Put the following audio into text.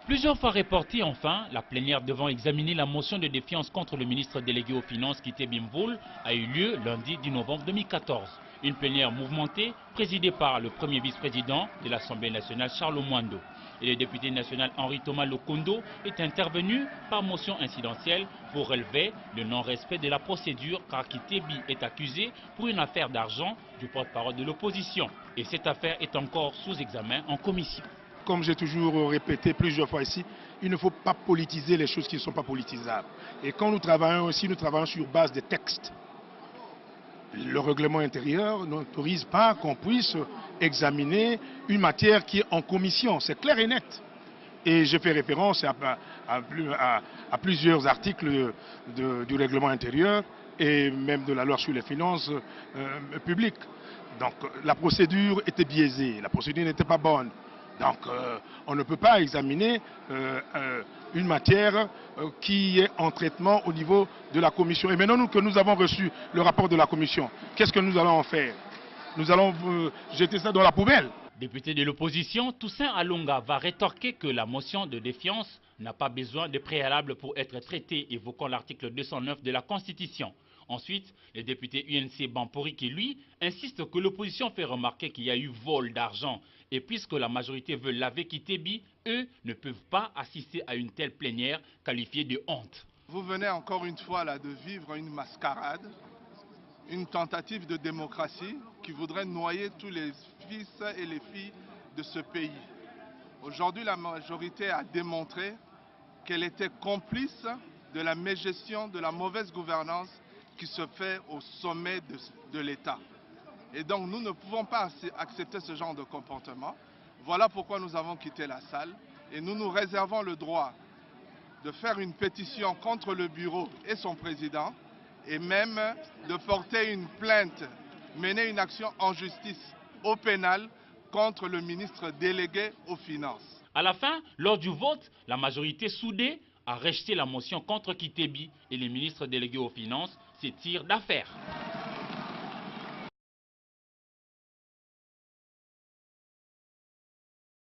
Plusieurs fois reportée enfin, la plénière devant examiner la motion de défiance contre le ministre délégué aux Finances Kité Bimboul a eu lieu lundi 10 novembre 2014. Une plénière mouvementée présidée par le premier vice-président de l'Assemblée nationale Charles Mwando. Et le député national Henri Thomas Lokondo est intervenu par motion incidentielle pour relever le non-respect de la procédure car Kitebi est accusé pour une affaire d'argent du porte-parole de l'opposition. Et cette affaire est encore sous examen en commission. Comme j'ai toujours répété plusieurs fois ici, il ne faut pas politiser les choses qui ne sont pas politisables. Et quand nous travaillons aussi, nous travaillons sur base des textes. Le règlement intérieur n'autorise pas qu'on puisse examiner une matière qui est en commission. C'est clair et net. Et je fais référence à plusieurs articles du règlement intérieur et même de la loi sur les finances publiques. Donc la procédure était biaisée, la procédure n'était pas bonne. Donc on ne peut pas examiner une matière qui est en traitement au niveau de la commission. Et maintenant que nous avons reçu le rapport de la commission, qu'est-ce que nous allons en faire? Nous allons jeter ça dans la poubelle. Député de l'opposition, Toussaint Alonga va rétorquer que la motion de défiance n'a pas besoin de préalable pour être traitée, évoquant l'article 209 de la Constitution. Ensuite, le député UNC Bampori qui, lui, insiste que l'opposition fait remarquer qu'il y a eu vol d'argent. Et puisque la majorité veut laver Kitebi, eux ne peuvent pas assister à une telle plénière qualifiée de honte. Vous venez encore une fois là de vivre une mascarade, une tentative de démocratie qui voudrait noyer tous les fils et les filles de ce pays. Aujourd'hui, la majorité a démontré qu'elle était complice de la mégestion, de la mauvaise gouvernance qui se fait au sommet de l'État. Et donc nous ne pouvons pas accepter ce genre de comportement. Voilà pourquoi nous avons quitté la salle et nous nous réservons le droit de faire une pétition contre le bureau et son président et même de porter une plainte, mener une action en justice au pénal contre le ministre délégué aux Finances. À la fin, lors du vote, la majorité soudée a rejeté la motion contre Kitebi et les ministres délégués aux Finances s'étirent d'affaire.